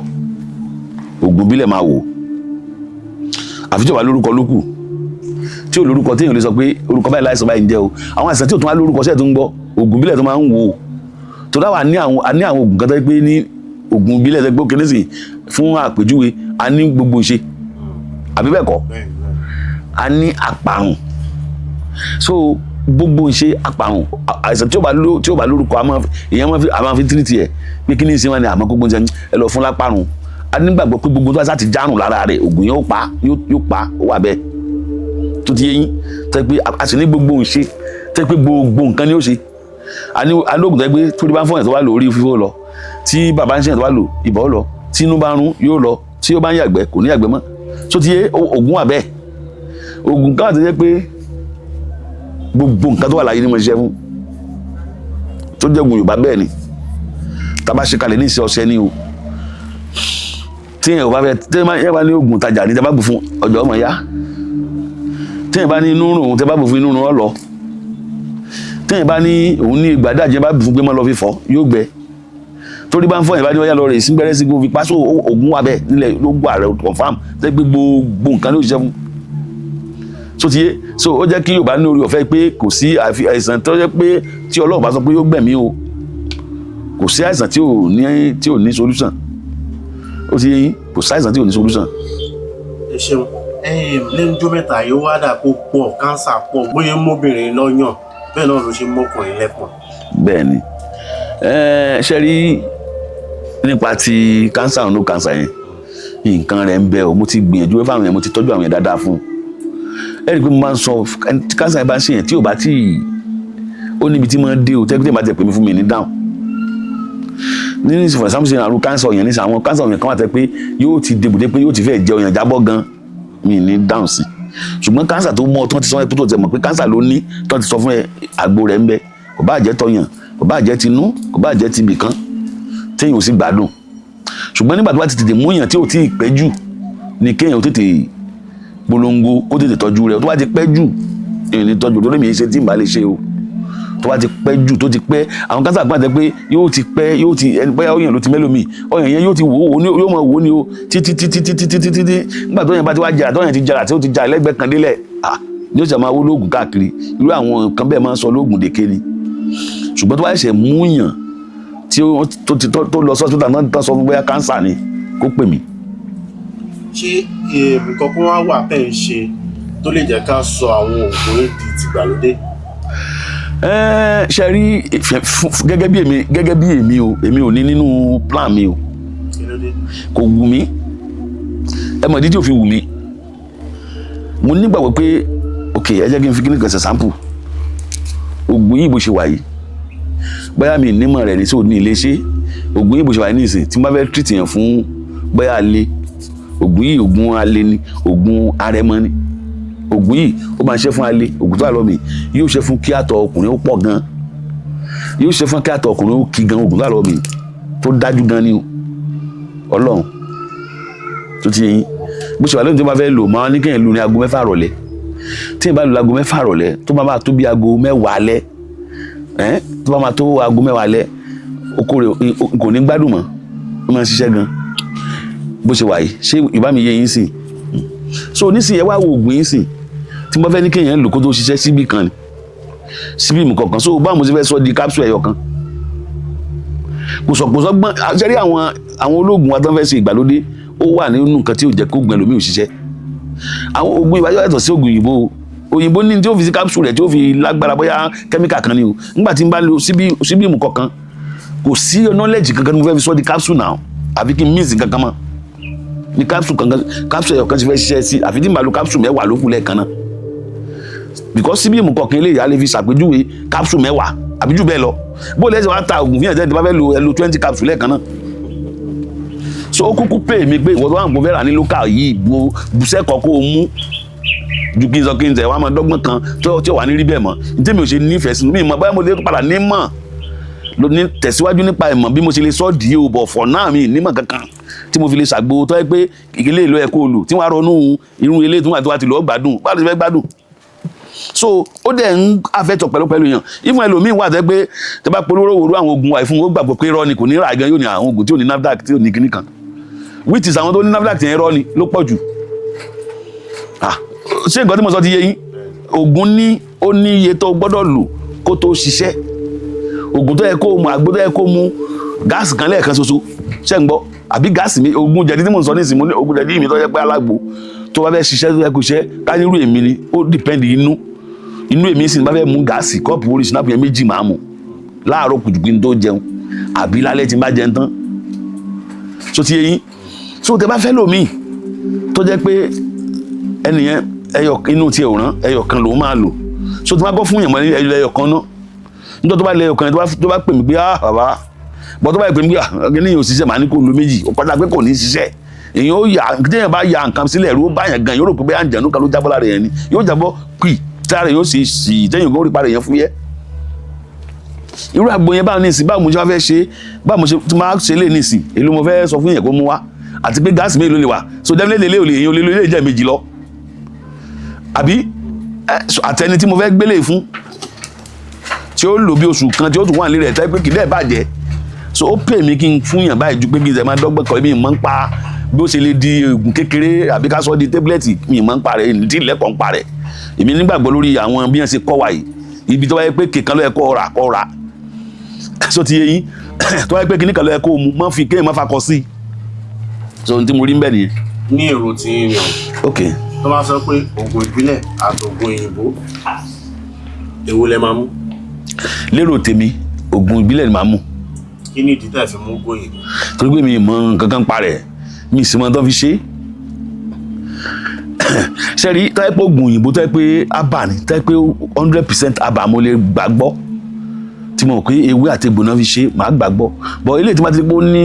[SPEAKER 1] oògùn ìbílẹ̀ máa wò àfi tí ò bá lórúkọ ló kù tí ò lórúkọ téèyàn lè sọ pé orúkọ báyìí láìsàn báyìí ń jẹ́ o àwọn àìsàn tí ò tún wá lórúkọ ṣẹ́ẹ̀ tó ń gbọ́ oògùn ìbílẹ̀ tó máa ń wò tó dáwà ní àwọn oògùn kan tó pé ní oògùn ìbílẹ̀ tó gbé kéde sí fún àpèjúwe a ní gbogbo ìṣe àbí bẹ́ẹ̀ kọ́ a ní àpàrùn so gbogbo ìṣe àpàrùn àìsàn tí ò bá lórúkọ èèyàn máa fi tírìtì ẹ̀ pé kí ní ìṣe wọn ni àmọ́ gbogbo ìṣe ẹ lọ fún lápàrùn a nígbàgbọ́ pé gbogbo tó bá sá ti járùn lára rẹ̀ oògùn yẹn yóò pa ó wà bẹ́ẹ̀ tó ti yé yín tẹ́ pé a sì ní gbogbo ìṣe tẹ́ pé gbogbo nǹkan ni ó ṣe alóògùn tẹ́ pé torí bá ń fọyín tó wà lò orí fífó lọ tí bàbá ń ṣẹyìn tó wà lò ìbọ̀ lọ tí inú bá ń rún yóò lọ tí ó bá ń yàgbẹ́ kò ní yàgbẹ́ mọ́ tó ti yé oògùn wà bẹ́ẹ̀ oògùn káwọn ti jẹ́ pé gbogbo nǹkan tó wà láyé ni mo ṣiṣẹ́ fún tó jẹ́ oògùn Yorùbá bẹ́ẹ̀ ni tá bá ṣe kalẹ̀ ní ìṣe ọṣẹ ni o tí èèyàn bá fẹ́ tẹ́yìn bá ní oògùn tajà ní tẹ́ bá bù fún ọjọ́ ọmọ ya tẹ́yìn bá ní inú rùn tẹ́ bá bù fún inú rùn ọlọ tẹ́yìn bá ní òun ní ìgbàdájẹ́ bá bù fún pé mọ́ lọ fi fọ́ yóò gbẹ torí bá ń fọ́ ìbádìí wáyà lọ rè sí gbẹ́rẹ́ sí gbòòfi pásó oògùn wà bẹ́ẹ̀ nílẹ̀ ló gbọ́ ààrẹ confam tẹ́ pé gbogbo nǹkan ló ṣiṣẹ́ fún so ti yé so ó jẹ́ kí Yorùbá ní orí ọ̀fẹ́ pé kò sí àìsàn tó jẹ́ pé tí Ọlọ́run bá sọ pé yóò gbẹ̀mí o kò sí àìsàn tí ò ní solution ó ti yé yín kò sí àìsàn tí ò ní solution.
[SPEAKER 2] ẹ ṣeun lẹ́nu ọjọ́ mẹ́ta yìí wá dà kó pọ̀ kánsà pọ̀ bóyá mọ́bìnrin lọ́yàn bẹ́ẹ̀ náà ló ṣe mọ́kùnrin lẹ́pọ̀n.
[SPEAKER 1] bẹ́ẹ̀ ni ṣe rí nípa ti kánsà ọ̀nà kánsà yẹn nǹkan rẹ̀ ń bẹ o mo ti gbìyànjú fáwọn yẹn mo ti tọ́jú àwọn yẹn dáadáa fún un ẹ rí i pé mo máa ń sọ kánsà yẹn bá ń ṣe yẹn tí ò bá tí ó níbi tí máa ń dé o tẹ́gbẹ́ bá tẹ̀ pé mi fún mi ní dáhùn nínú ìsìnkú ṣàmùsìn àrùn kánsà ọ̀yàn nísà àwọn kánsà ọ̀yàn kan wà tẹ́ pé yóò ti débùdé pé yóò ti fẹ́ jẹ ọ̀yàn jábọ́ gan mi ní dáhùn sí ṣùgbọ́n kánsà tó mọ́ tó ti sọ pé tó tẹ̀ mọ̀ pé kánsà ló ní tó ti sọ fún ẹ àgbo rẹ̀ ń bẹ kò bá jẹ́ tọyàn kò bá jẹ́ tinú kò bá jẹ́ tibì kan téèyàn ò sì gbádùn ṣùgbọ́n nígbà tó bá ti tètè mú yàn tí ò tí ì pẹ́ jù ni kéèyàn ó tètè polongo kó tètè tọ́jú rẹ̀ tó bá ti pẹ́ jù èèyàn ní tọ́jú lórí mi ṣe tí n bá lè ṣe o tó bá ti pẹ́ jù tó ti pẹ́ àwọn kánsà gbọ́dọ̀ pé yóò ti pẹ́ yóò ti ẹni pẹ́ ọyàn ló ti mẹ́lòmí ọyàn yẹn yóò ti wò ó yóò mọ̀ wò ó ni o títí nígbà tó yẹn bá ti wá jàrà tó yẹn ti jàrà tí ó ti jà lẹ́gbẹ̀ẹ́ kan délẹ̀ yóò ṣe máa wó lóògùn káàkiri irú àwọn nǹkan bẹ́ẹ̀ máa ń sọ lóògùn dèké ni ṣùgbọ́n tó bá ṣe mú yàn tó lọ sọ́sítà náà tó sọ fún bóyá kánsà ni kó pè mí.
[SPEAKER 2] ṣé nǹkan kan wá wà tẹ̀ ń ṣe tó lè jẹ́ ká sọ àwọn oògùn di tìgbàlódé?
[SPEAKER 1] ṣe rí gẹ́gẹ́ bí èmi ò ní nínú plan mi o kò wù mí ẹ mọ̀ dídí òfin wù mí mo nígbàgbọ́ pé ok ẹ jẹ́ kí n fi kíní kan ṣe sample oògùn yìí bó ṣe wà yìí bóyá mi nímọ̀ rẹ̀ ní sí òní ilé ṣe oògùn yìí bó ṣe wà ní ìsìn tí mo bá fẹ́ treat yẹn fún bóyá alẹ́ oògùn yìí oògùn alẹ́ ni oògùn arẹmọ ni oògùn yìí ó máa ń ṣe fún alẹ́ oògùn tó wà lọ́mì yóò ṣe fún kí àtọ̀ ọkùnrin ó pọ̀ gan yóò ṣe fún kí àtọ̀ ọkùnrin ó kí gan oògùn tó wà lọ́mì tó dájú gan ni Ọlọ́run tó ti yẹn bó ṣe wà lóyún tó bá fẹ́ lò máa ní kéèyàn lò ní aago 6 rọ̀lẹ́ tí èèyàn bá lò aago 6 rọ̀lẹ́ tó bá máa tó bí aago 10 alẹ́ tó bá máa tó aago 10 alẹ́ oko rẹ̀ kò ní gbádùn mọ́ ó máa ń ṣiṣẹ́ gan bó ṣe wà yìí ṣé ìbá mi yé yín sìn so nísìnyí ẹ wá wo oògùn yín sìn tí mo fẹ́ ní kéèyàn lò kó tó ṣiṣẹ́ síbì kan ni síbí ìmùkọ̀kan so báwo mo ṣe fẹ́ sọ di capsule ẹyọ kan kò sọ̀gbọ́n ṣẹ́rí àwọn ológun wa tó ń fẹ́ ṣe ìgbàlódé ó wà nínú nǹkan tí ò jẹ́ kó gbẹ lómi ò ṣiṣẹ́ àwọn oògùn ìbájọ́ yàtọ̀ sí oògùn òyìnbó ní tí ó fi sí capsule rẹ̀ tí ó fi lágbára bóyá kẹ́míkà kan ni o nígbà tí n bá lo síbí ìmùkọ̀kan kò sí knowledge kankan mo fẹ́ fi sọ di capsule náà àfi kí n mix kankan mọ́ ní capsule ẹyọ kan ti fẹ́ ṣiṣẹ́ sí àfi tí n bá lo capsule 10 ló kù lẹ́ẹ̀kan náà because síbí ìmùkọ̀kan eléyìí a lè fi ṣàpèjúwe capsule 10 àbí jù bẹ́ẹ̀ lọ bó lẹ́sẹ̀ wá ta oògùn fíyàn tẹ́lẹ̀ bá fẹ́ lo 20 capsule lẹ́ẹ̀kan náà so ó kúkú pè mí pé ìwọ́n tó wà ń gbọ́ fẹ́ rà ní local yìí bùsẹ́kọ̀ kó o mú ju kí n sọ kí n tẹ̀ wá máa dọ́gbọ́n kan tí ó wà ní rí bẹ́ẹ̀ mọ́ ní tèmi ò ṣe nífẹ̀ẹ́ sí mi mọ̀ báyọ̀ mo lè padà nímọ̀ ló ní tẹ̀síwájú nípa ìmọ̀ bí mo ṣe lè sọ di o bọ̀ for now mi nímọ̀ kankan tí mo fi lè ṣàgbo tó yẹ pé ilé ìlú ẹ̀ kó o lò tí wọ́n á ronú irun ilé tí wọ́n àti lọ́ọ́ gbádùn báwo ló fẹ́ gbádùn so ó dẹ̀ ń àfẹ́tọ̀ pẹ̀lú yàn ìfún ẹlòmíín wà tẹ́ pé tẹ́ bá polówó wo àwọn oògùn wa ìfún ó gbàgbọ́ pé irọ́ ni kò ní ra gan yóò ní àwọn oògùn tí ò ní NAFDAC tí ò ní kíní kan which is àwọn tó ní NAFDAC yẹn irọ́ ni ló pọ̀ jù ṣé nǹkan tí mo sọ ti yé yín oògùn ní ó ní iye tó gbọ́dọ̀ lò kó tó ṣiṣẹ́ oògùn tó yẹ kó mu àgbo tó yẹ kó mu gáàsì kan lẹ́ẹ̀kan ṣoṣo ṣé ń gbọ́ àbí gáàsì mi oògùn jẹ̀dí tí mo sọ nísìnyí mo ní oògùn jẹ̀dí mi tó yẹ pé alágbo tó bá fẹ́ ṣiṣẹ́ tó yẹ kó ṣiṣẹ́ ká nírú èmi ni ó dìpẹ́ndì inú èmi sì ní bá fẹ́ mu gáàsì kọ́ọ̀pù orí sinapu yẹn 2 máa mu láàárọ̀ kùtùkùtù ní tó jẹun àbí lálẹ́ tí n bá jẹun tán so ti yé yín so tẹ bá fẹ́ lòmíì tó jẹ́ pé ẹnìyẹn inú tiẹ̀ ò rán ẹyọ kan lòún máa lò so tí wọ́n gbọ́ fún yàn mọ́ ẹyọ kan náà nítorí tó bá lẹ ẹyọ kan tó bá pè mí pé bàbá bọ́ tó bá pè mí pé ẹni yóò ṣiṣẹ́ màá ní kó lo 2 ó padà pé kò ní ṣiṣẹ́ èyàn ó yà téèyàn bá ya nǹkan sílẹ̀ ẹ̀rú ó bá yàn gan yóò rò pé bẹ́ẹ̀ àǹjẹ̀nú kan ló jábọ́ lára yẹn ni yóò jábọ́ pì tára yóò sì téèyàn kó rí para yẹn fúyẹ́ irú àgbo yẹn báwo ní ìsìn báwo mo ṣe wá fẹ́ ṣe báwo mo ṣe tí máa ṣe lé ní ìsìn èló mo fẹ́ sọ fún yẹn kó mú wá àti pé gáàsì mélòó lè wà so definitely lè èyàn ò lè lo ilé ìjẹ́ 2 lọ àbí àtẹni tí mo fẹ́ gbélé fún tí ó lò bí oṣù kan tí ó tún wà nílé rẹ̀ tẹ́ pé kì í dẹ̀ bàjẹ́ so ó pè mí kí n fún yàn báyìí ju pé kí n tẹ̀ máa dọ́gbọ́n kọ́ mi mọ́ ń pa bí ó ṣe lè di oògùn kékeré àbí ká sọ di tébúlẹ̀tì mi mọ́ ń pa rẹ̀ ní tí ìlẹ́kọ̀ọ́ ń pa rẹ̀ èmi nígbàgbọ́ lórí àwọn bí wọ́n ṣe kọ́ wa yìí ibi tó wáyé pé kìkan ló yẹ kó ra so ti yé yín tó wáyé pé kìnìkan ló yẹ kó mu mọ́ fi kéèyàn má fakọ sí so ohun tí mo rí ń bẹ̀ nìyẹn.
[SPEAKER 2] ní èrò tí ń yàn
[SPEAKER 1] ok
[SPEAKER 2] tó bá sọ pé oògùn ìbílẹ̀ àti oògùn òyìnbó èwo lẹ máa mú.
[SPEAKER 1] lérò tèmi oògùn ìbílẹ̀ ni màá mú.
[SPEAKER 2] kí ni ìdí tẹ̀ fi mú oògùn òyìnbó.
[SPEAKER 1] torí pé mi mọ nǹkan kan pa rẹ̀ mi sì mọ tó fi ṣe sẹ́rí táyé pé oògùn òyìnbó táyé pé abà ni táyé pé 100% abà mo lè gbàgbọ́ tí mo mọ̀ pé ewé àti egbò náà fi ṣe màá gbàgbọ́ bọ̀ eléyìí tí wọ́n ti rí pé ó ní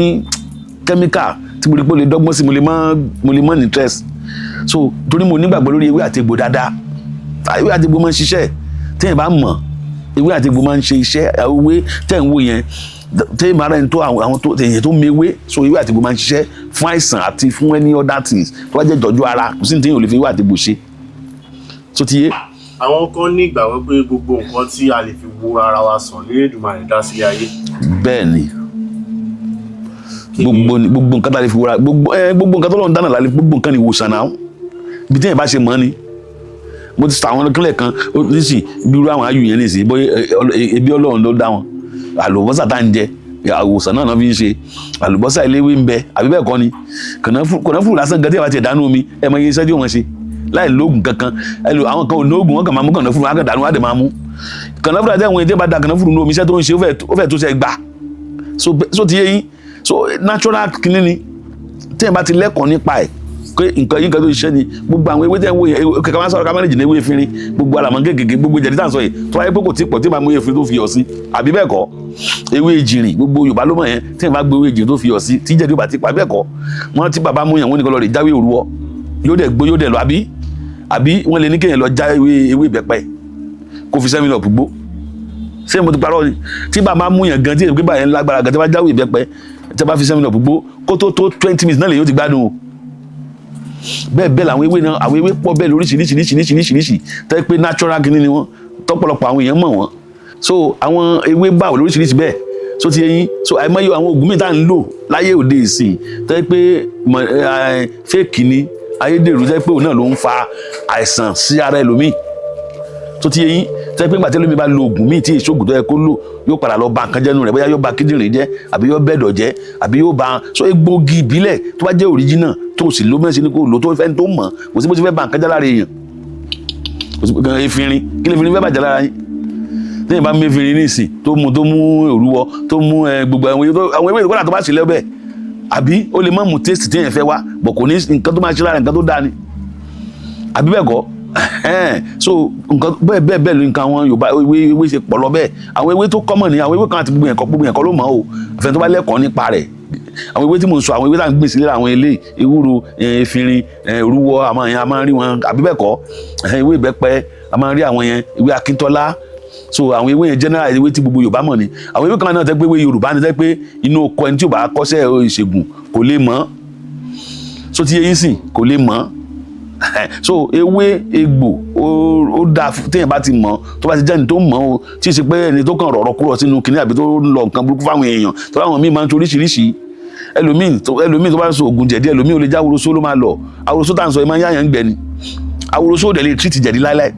[SPEAKER 1] kẹ́míkà tí mo rí pé ó lè dọ́gbọ́n sí mo lè mọ́ ní interest so torí mo nígbàgbọ́ lórí ewé àti egbò dáadáa ewé àti egbò máa ń ṣiṣẹ́ téèyàn bá mọ̀ ewé àti egbò máa ń ṣe iṣẹ́ ewé tẹ̀ ń wò yẹn téèyàn máa rẹ̀ ń tó àwọn tó èèyàn tó mewé so ewé àti egbò máa ń ṣiṣẹ́ fún àìsàn àti fún any other things tó bá jẹ́ ìtọ́jú ara kò sí ní téèyàn ò lè fi ewé àti egbò ṣe so ti yé.
[SPEAKER 2] àwọn kan ní ìgbàgbọ́ pé gbogbo nǹkan tí a lè fi wo ara wa sàn ní Èdùmàrè dá sílé ayé.
[SPEAKER 1] bẹ́ẹ̀ ni gbogbo nǹkan tá a lè fi wo ara gbogbo nǹkan tó lọ́n dáná lálẹ́ gbogbo nǹkan ni ìwòsàn náà bí téèyàn bá ṣe mọ́ ni mo ti sàwọn kílẹ̀ kan nísìn bí irú àwọn ayù yẹn nìsín bóyá ebi Ọlọ́run ló dá wọn àlùbọ́sà tá à ń jẹ àwòsàn náà fi ń ṣe àlùbọ́sà eléwé ń bẹ àbí bẹ́ẹ̀ kọ́ ni kànáfùrù lásán gan tí a bá ti dànù omi ẹ mọ iye iṣẹ́ tí wọ́n ṣe láì lóògùn kankan àwọn kan ò lóògùn wọn kàn máa mú kànáfùrù wọn kàn dànù wọn á dẹ̀ máa mú kànáfùrù àti àwọn èdè bá da kànáfùrù ní omi iṣẹ́ tó ń ṣe ó fẹ́ tó ṣe gbà so ti yé yín so natural kìíní ni téèyàn bá ti lẹ́kọ̀ọ́ nípa ẹ̀ pé nǹkan yìí kan tó ṣiṣẹ́ ni gbogbo àwọn ewé tẹ́ ń wò yẹn kẹ̀kẹ́ máa sọ̀rọ̀ ká mẹ́rìndínlẹ̀ ewé efinrin gbogbo àlàmọ́ kékèké gbogbo jẹ̀dí tàn sọ yìí tó wáyé pé kò tí pọ̀ tí máa mú efinrin tó fi yọ̀ sí àbí bẹ́ẹ̀ kọ́ ewé ìjìnrìn gbogbo Yorùbá ló mọ̀ yẹn tí wọ́n bá gbé ewé ìjìnrìn tó fi yọ̀ sí tí jẹ̀dí ò bá ti pa bẹ́ẹ̀ kọ́ wọ́n ti bàbá mú yàn wọ́n ní kọ́ lọ rè jáwé òruwọ́ yóò dẹ̀ gbó yóò dẹ̀ lọ àbí wọ́n lè ní kéèyàn lọ já ewé ìbẹ́pẹ kó fi sẹ́mi lọ gbogbo ṣé mo ti parọ́ ni tí bàbá mú yàn gan tí èmi bá yẹn lágbára gan tí wọ́n jáwé ìbẹ́pẹ tí wọ́n bá fi sẹ́mi lọ gbogbo kó tó 20 minutes náà lè yóò ti gbádùn o bẹ́ẹ̀ làwọn ewé náà àwọn ewé pọ̀ bẹ́ẹ̀ lóríṣiríṣi tẹ́ pé natural kìíní ni wọ́n tọ́pọ̀lọpọ̀ àwọn èèyàn mọ̀ wọ́n so àwọn ewé bá wọ́n lóríṣiríṣi bẹ́ẹ̀ so ti yẹn so àìmọye àwọn oògùn mìíràn tá à ń lò láyé òde ìsìn tẹ́ pé fake ni ayédèrú tẹ́ pé òun náà ló ń fa àìsàn sí ara ẹlòmíì so ti yẹn tẹ́ pé nígbà tí ẹlòmíì bá lo oògùn míì tí èso oògùn tó yẹ kó lò yóò padà lọ ba nǹkan jẹ́ nù rẹ̀ bóyá yóò ba kíndìnrín jẹ́ àbí yóò bẹ̀dọ̀ jẹ́ àbí yóò ba so egbògi ìbílẹ̀ tó bá jẹ́ original tó sì ló mẹ́sìn ní kó lò tó fẹ́ tó mọ̀ kò sí bó ti fẹ́ ba nǹkan jẹ́ lára èèyàn kò sí efinrin kí lè fi fẹ́ bàjẹ́ lára yín lẹ́yìn bá mẹ́fìrin nísìn tó mú òrùwọ tó mú gbogbo àwọn ewé ìkọ́lá tó bá ṣe lẹ́bẹ̀ àbí ó lè má mú taste téèyàn fẹ́ wá bọ̀ kò ní nǹkan tó máa ṣe lára nǹkan tó dáa ni àbí bẹ́ẹ̀ kọ́ so nǹkan bẹ́ẹ̀ ló nǹkan àwọn Yorùbá ewé ṣe pọ̀ lọ bẹ́ẹ̀ àwọn ewé tó common ni àwọn ewé kan àti gbogbo yẹn kọ́ ló mọ̀ o àfẹn tó bá lẹ́kọ̀ọ́ nípa rẹ̀ àwọn ewé tí mo sọ àwọn ewé tá à ń gbìn sílẹ̀ àwọn ilé ewúro efinrin òrùwọ àwọn yẹn a máa ń rí wọn àbí bẹ́ẹ̀ kọ́ ewé ìbẹ́pẹ a máa ń rí àwọn yẹn ewé akíntọ́lá so àwọn ewé yẹn general ewé tí gbogbo Yorùbá mọ̀ ni àwọn ewé kan náà tẹ́ pé ewé Yorùbá ni tẹ́ pé inú oko ẹni tí ò bá kọ́ṣẹ́ ìṣègùn kò lè mọ̀ so ti yẹyin sìn kò lè mọ̀ so ewé egbò ó dáa téèyàn bá ti mọ̀ tó bá ti jẹ́ ẹni tó mọ̀ o tí ì ṣe pé ẹni tó kàn rọ̀rọ̀ kúrò sínú kinní àbí tó lọ nǹkan burúkú fáwọn èèyàn tó láwọn míì máa ń toríṣiríṣi ẹlòmíì tó bá ń so oògùn jẹ̀dí ẹlòmíì ò lè já aworoso ló máa lọ aworoso tá à ń sọ ẹ máa ń yáyàn ń gbẹ ni aworoso ò dẹ̀ lè tírìtì jẹ̀dí láíláí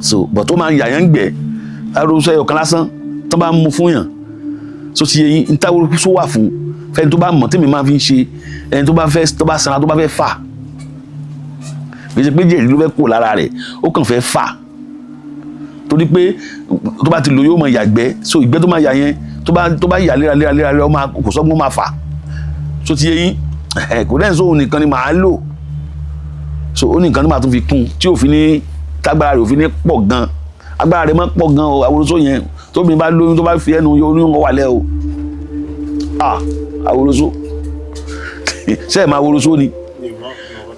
[SPEAKER 1] so but ó máa ń yàyàn ń gbẹ aworoso ẹyọ kan lásán tó bá ń mu fún yàn so ti yẹyin ń táworoso wà fún fẹ́ni tó bá mọ̀ tèmi máa fi ń ṣe ẹni tó bá sanra tó bá fẹ́ fà gbèsè pé jẹ̀dí ló fẹ́ kó lára rẹ̀ ó kàn fẹ́ fà torí pé tó bá ti lò yóò máa yàgbẹ́ so ìgbẹ́ tó máa yà yẹn tó bá yà léraléra kò sọ́gbọ́n máa fà so ti yẹyin kò dẹ́n so òun nìkan ni màá lò so ó nìkan ni màá tún fi kún tí òfin ní tágbára rẹ̀ òfin ní pọ̀ gan agbára rẹ̀ máa pọ̀ gan o aworoso yẹn tóbi bá lóyún tó bá fi ẹnu oyún wọn wà lẹ́ o aworoso ṣe é máa aworoso ni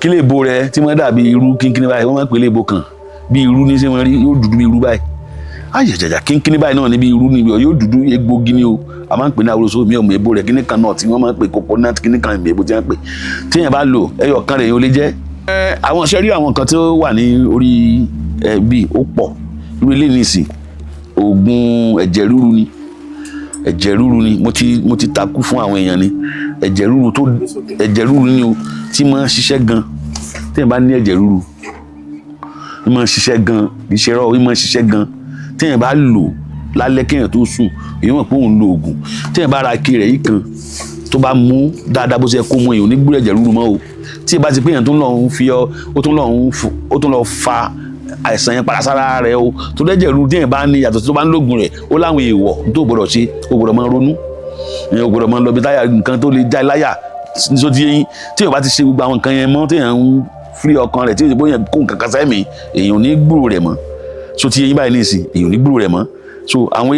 [SPEAKER 1] kí lè bo rẹ tí wọ́n dàbí irú kínkínní báyìí wọ́n máa ń pè lè bo kan bí irú ní ṣé wọ́n rí yóò dúdú bí irú báyìí ayẹ̀jẹ̀jà kínkínní báyìí náà ní bí irú níbi yóò dúdú egbògi ni o a máa ń pè ní aworoso mi ò mọ ebo rẹ kíní kan náà tí wọ́n máa ń pè coconut kíní kan ìmọ̀ ebo tí wọ́n pè téèyàn bá lò ẹyọ kan rẹ̀ yóò lè jẹ́ àwọn ṣe rí àwọn nǹkan tó wà ní orí bí ó pọ̀ irú ilé nìsín oògùn ẹ̀jẹ̀ ríru ni mo ti takú fún àwọn èèyàn ni ẹ̀jẹ̀ ríru ni o tí máa ń ṣiṣẹ́ gan téèyàn bá ní ẹ̀jẹ̀ ríru ó máa ń ṣiṣẹ́ gan kì í ṣe rọ́ ó máa ń ṣiṣẹ́ gan téèyàn bá lò lálẹ́ kéèyàn tó sùn èyí mọ̀ pé òun lo oògùn téèyàn bá ra ike rẹ̀ yìí kan tó bá mú dáadáa bó ṣe kó mọ èèyàn ní gbúrò ẹ̀jẹ̀ ríru mọ́ o tí ì bá ti pé èèyàn tó ń lọ ń fi ọ ó tún lọ fa àìsàn yẹn padà sára rẹ̀ o tó dẹ́jẹ̀ ríru téèyàn bá ní yàtọ̀ tó bá ń lògùn rẹ̀ ó láwọn èèwọ̀ tó gbọdọ̀ ṣe ó gbọdọ̀ máa ronú èèyàn gbọdọ̀ máa lọ bí táyà nǹkan tó lè já láyà níṣó ti yẹn téèyàn bá ti ṣe gbogbo àwọn nǹkan yẹn mọ́ téèyàn ń fi ọkàn rẹ̀ tí èèyàn kó nǹkan kan sẹ́mi èèyàn ò ní gbúrò rẹ̀ mọ́ so ti yẹn báyìí nísìn èèyàn ò ní gbúrò rẹ̀ mọ́ so àwọn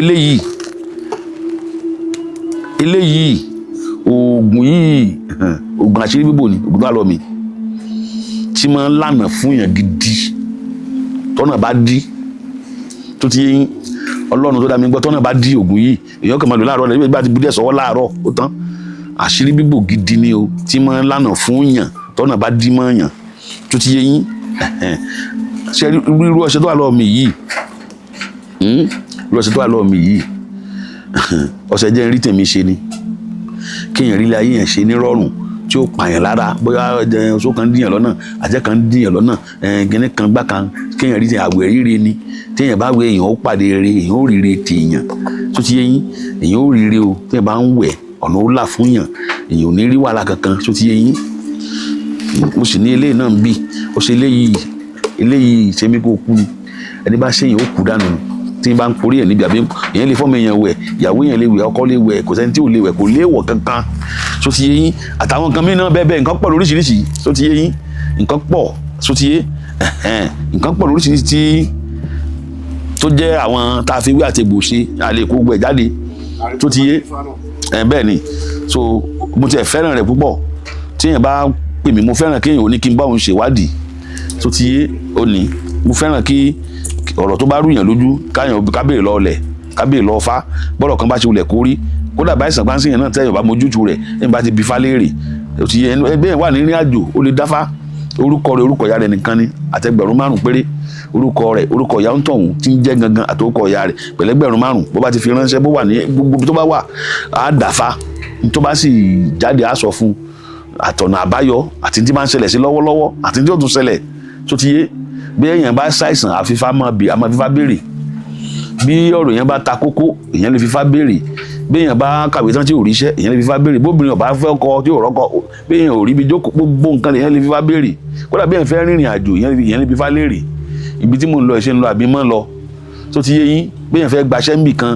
[SPEAKER 1] eléyìí oògùn àṣírí bíbò ni oògùn tó wà lọ mi tí máa ń lànà fún èèyàn gidi tọ́nà bá dí tó ti yẹn ọlọ́run tó dá mi gbọ́ tọ́nà bá dí oògùn yìí èèyàn kàn máa lò láàárọ̀ lẹ́yìn bá ti bú díẹ̀ sọ́wọ́ láàárọ̀ ó tán àṣírí bíbò gidi ni o tí máa ń lànà fún èèyàn tọ́nà bá dí mọ́ èèyàn tó ti yẹn ṣe irú ọṣẹ tó wà lọ́wọ́ mi yìí irú ọṣẹ tó wà lọ́wọ́ mi yìí ọṣẹ jẹ́ rí tèmi ṣe ni kéèyàn rí ilé ayé yẹn ṣe ní rọrùn tí ó pààyàn lára bóyá oṣù kan dìyàn lọ́nà àjẹ́ kan dìyàn lọ́nà gẹ́nẹ́ kan gbá kan kéèyàn rí àwẹ̀ ríre ni téèyàn bá wẹ̀ èèyàn ó pàdé rere èèyàn ó ríre tèèyàn tó ti yẹn èèyàn ó ríre o téèyàn bá ń wẹ̀ ọ̀nà ó là fún yàn èèyàn ò ní rí wàhálà kankan tó ti yẹn mo sì ní eléyìí náà ń bì ó ṣe eléyìí ṣe mí kó kú ni ẹni bá ṣe èèyàn ó kú dànù tí n bá ń porí ẹ̀ níbi àbí èèyàn lè fọ́ọ̀mù èèyàn wẹ̀ ìyàwó èèyàn lè wẹ̀ ọkọ lè wẹ̀ kò sẹ́ni tí ò lè wẹ̀ kò léèwọ̀ kankan so ti yé yín àtàwọn nǹkan mìíràn bẹ́ẹ̀ nǹkan pọ̀ lóríṣiríṣi so ti yé yín nǹkan pọ̀ so ti yé nǹkan pọ̀ lóríṣiríṣi tí tó jẹ́ àwọn tá a fi wé àti egbò ṣe àlè kó gbẹ jáde so ti yé bẹ́ẹ̀ ni so mo tiẹ̀ fẹ́ràn rẹ̀ púpọ̀ tí èèyàn bá pè mí mo fẹ́ràn kéèyàn ò ní kí n bá òun ṣèwádìí so ti yé ó ní mo fẹ́ràn kí ọ̀rọ̀ tó bá rúyàn lójú kábèrè lọ́ọ̀lẹ̀ kábèrè lọ́ọ̀fá bọ́rọ̀ kan bá ṣe wulẹ̀ kórí kódà bá ìsàn pánsì yẹn náà tẹ́yìn bá mójútu rẹ̀ ẹ̀yìn bá ti bí fálẹ́rì òtí ẹgbẹ́ wà ní ìrìn àjò ó lè dáfá orúkọ rẹ̀ orúkọ ìyá rẹ̀ nìkan ni àtẹgbẹ̀rún 5 péré orúkọ rẹ̀ orúkọ ìyá ń tọ̀hún tí ń jẹ́ gangan àtòkọ ìyá rẹ̀ pẹ̀lẹ́gbẹ̀rún 5 bó bá ti fi ránṣẹ́ bó wà ní gbogbo tó bá wà á dáfá tó bá sì jáde á sọ fún àtọ̀nà àbáyọ àti tí máa ń ṣẹlẹ̀ sí lọ́wọ́lọ́wọ́ àti tí ó tún ṣẹlẹ̀ tó ti yé bí èèyàn bá ṣàìsàn àfifá àmọ́ fífá béèrè bí ọ̀rọ̀ yẹn bá ta kókó èèyàn lè fífá béèrè bí èèyàn bá kàwé tán tí ò ríṣẹ́ èèyàn lè fífá béèrè bóbìnrin ọ̀bá fẹ́ ọkọ tí ò rọ́kọ bí èèyàn ò rí ibi jókòó gbogbo nǹkan èèyàn lè fífá béèrè kódà bí èèyàn fẹ́ rìnrìn àjò èèyàn lè fífá léèrè ibi tí mò ń lọ ìṣe ń lọ àbí mọ́ lọ tó ti yé yín bí èèyàn fẹ́ gbaṣẹ́ níbì kan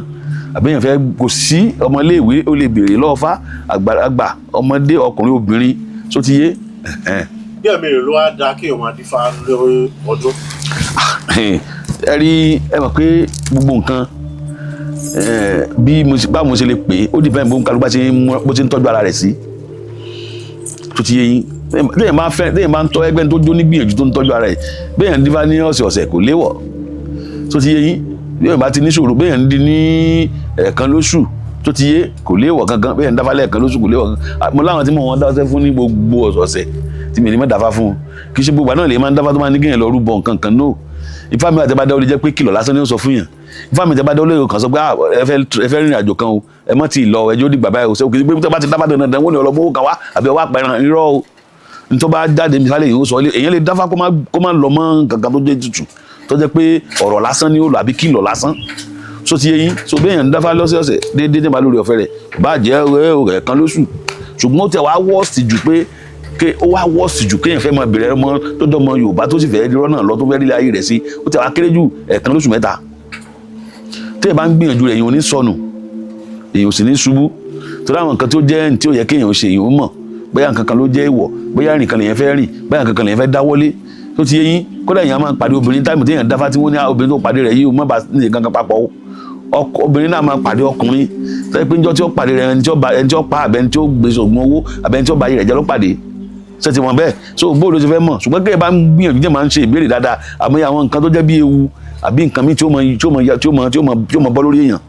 [SPEAKER 1] àbí èèyàn fẹ́ kò sí ọmọléèwé ó lè béèrè lọ́ọ̀fà àgbàlagbà ọmọdé ọkùnrin obìnrin tó ti yé.
[SPEAKER 2] bí ẹ̀mí rẹ̀ ló wá da kí ọmọ adífá lórí ọdún.
[SPEAKER 1] ẹ rí ẹ mọ̀ pé gbogbo nǹkan bí báwo mo ṣe lè pè é ó dìbẹ́ bó ń kálukú bó ti ń tọ́jú ara rẹ̀ sí tó ti yé yín téèyàn máa ń tọ́ ẹgbẹ́ tó jó ní gbìyànjú tó ń tọ́jú ara rẹ̀ béèyàn dífá ní ọ̀sẹ̀ kò léwọ̀ tó ti yé yín béèyàn bá ti níṣòro béèyàn di ní ẹ̀ẹ̀kan lóṣù tó ti yé kò léwọ̀ kankan béèyàn dáfá lẹ́ẹ̀kan lóṣù kò léwọ̀ kankan mo láwọn tí mo wọn dáfá fún ní gbogbo ọ̀sẹ̀ tí mi ní mọ́ dáfá fún kì í ṣe gbogbo àná lè máa ń dáfá tó máa ní kéèyàn lọ rúbọ nǹkan kan náà ifá mi àti bàdá ó lè jẹ́ pé kìlọ̀ lásán ni ó sọ fún yàn ifá mi àti bàdá ó lè kàn sọ pé ẹ fẹ́ rìnrìn àjò kan o ẹ mọ́ ti lọ ẹjọ́ dìgbà báyìí o ṣe òkè pé tó bá ti dáfá dandan wọ́n ní ọlọ́mọ kan wá àbí ọwọ́ àpẹẹrẹ irọ́ o nítorí bá jáde misálẹ̀ yìí ó sọ èèyàn lè dáfá kó má lọ mọ́ kankan tó jẹ́ tutù tó jẹ́ pé ọ̀rọ̀ lásán ni ó lọ àbí kìlọ̀ lásán so ti yé yín so béèyàn dáfá lọ́sẹ̀ọ̀sẹ̀ déédéé nípa lórí ọ̀fẹ́ rẹ̀ bá jẹ́ ẹ̀ẹ̀kan lóṣù ṣùgbọ́n ó tẹ̀ wá wọ́ọ̀sì jù pé ó wá wọ́ọ̀sì jù kéèyàn fẹ́ máa bèrè ọmọ tó dọ́mọ Yorùbá tó sì fẹ́ rírọ́ náà lọ tó fẹ́ rí ayé rẹ̀ sí ó tẹ̀ wá kéré jù ẹ̀ẹ̀kan lóṣù mẹ́ta téèyàn bá ń gbìyànjú rẹ̀ èèyàn ò ní sọnù èèyàn ò sì ní ṣubú torí àwọn nǹkan tó jẹ́ tí ó yẹ kéèyàn ṣe èèyàn ó mọ̀ bóyá nǹkan kan ló jẹ́ ìwọ̀ bóyá nǹkan lèèyàn fẹ́ rìn bóyá nǹkan kan lèèyàn fẹ́ dáwọ́lé tó ti yé yín kódà èèyàn máa pàdé obìnrin táìmù téèyàn dáfá tí wọ́n ní obìnrin tó pàdé rẹ̀ yìí ó má bàa ní nǹkan kan papọ̀ obìnrin náà máa pàdé ọkùnrin tẹ́lẹ̀ pé níjọ́ tí ó pàdé rẹ̀ ẹni tí ó pa àbẹ́ ẹni tí ó gbèsè ògùn owó àbẹ́ ẹni tí ó ba ayé rẹ̀ jẹ́ ló pàdé ṣe ti wọn bẹ́ẹ̀ so bóòlù ti fẹ́ mọ̀ ṣùgbọ́n kéèyàn bá ń gbìyànjú jẹ́ máa ń ṣe ìbéèrè dáadáa àmọ́ àwọn nǹkan tó jẹ́ bí ewu àbí nǹkan míì tí ó mọ bọ́ lórí èèyàn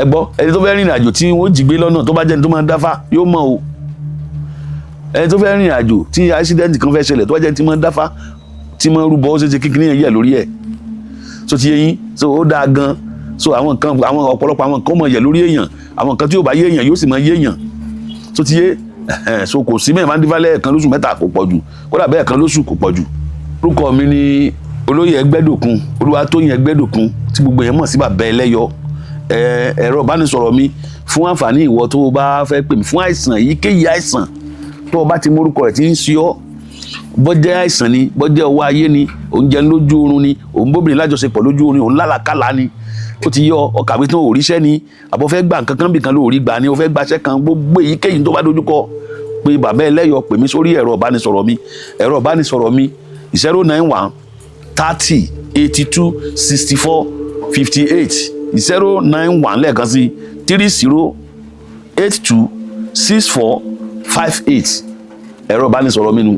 [SPEAKER 1] ẹ gbọ́ ẹni tó fẹ́ rìnrìn àjò tí wọ́n jí gbé lọ́nà tó bá jẹ́ ẹni tó máa dáfá yóò mọ̀ o ẹni tó fẹ́ rìnrìn àjò tí accident kan fẹ́ ṣẹlẹ̀ tó bá jẹ́ ẹni tí máa dáfá tí máa rúbọ ó ṣe ṣe kíkiní yẹn yẹ̀ lórí ẹ̀ so ti yé yín so ó dáa gan so àwọn ọ̀pọ̀lọpọ̀ àwọn nǹkan mọ̀ yẹ̀ lórí èèyàn àwọn nǹkan tí yóò bá yé èèyàn yóò sì máa yé èèyàn so ti yé so kò sí mẹ́rin máa ń dífá lẹ́ẹ̀kan lóṣù mẹ́ta kò pọ̀ jù kódà bẹ́ẹ̀ kan lóṣù kò pọ̀ jù. orúkọ mi ni olóyè Ẹgbẹ́dòkun Olúwatóyìn Ẹgbẹ́dòkun tí gbogbo yẹn mọ̀ sí bàbá ẹlẹ́yọ ẹ̀rọ ìbánisọ̀rọ̀ mi fún àǹfààní ìwọ tó o bá fẹ́ pè mí fún àìsàn èyíkéyìí àìsàn tó o bá ti mórúkọ rẹ̀ tí ń ṣe ọ́ bọ́jẹ́ àìsàn ni bọ́jẹ́ ọwọ́ ayé ni òun jẹun lójú oorun ni òun bóbìnrin lájọṣepọ̀ lójú oorun òun lálàkàlà ni ó ti yọ ọkàwé tó ò ríṣẹ́ ni àbọ̀ fẹ́ gbà nǹkan kan bìkan ló rí gbà ni ó fẹ́ gbaṣẹ́ kan gbogbo èyíkéyìí tó bá dojúkọ pé bàbá ẹlẹ́yọ pè mí sórí ẹ̀rọ ìbánisọ̀rọ̀ mi 091 30 82 64 58 091 lẹ́ẹ̀kan sí 30 82 64 58 ẹ̀rọ ìbánisọ̀rọ̀ mi nu.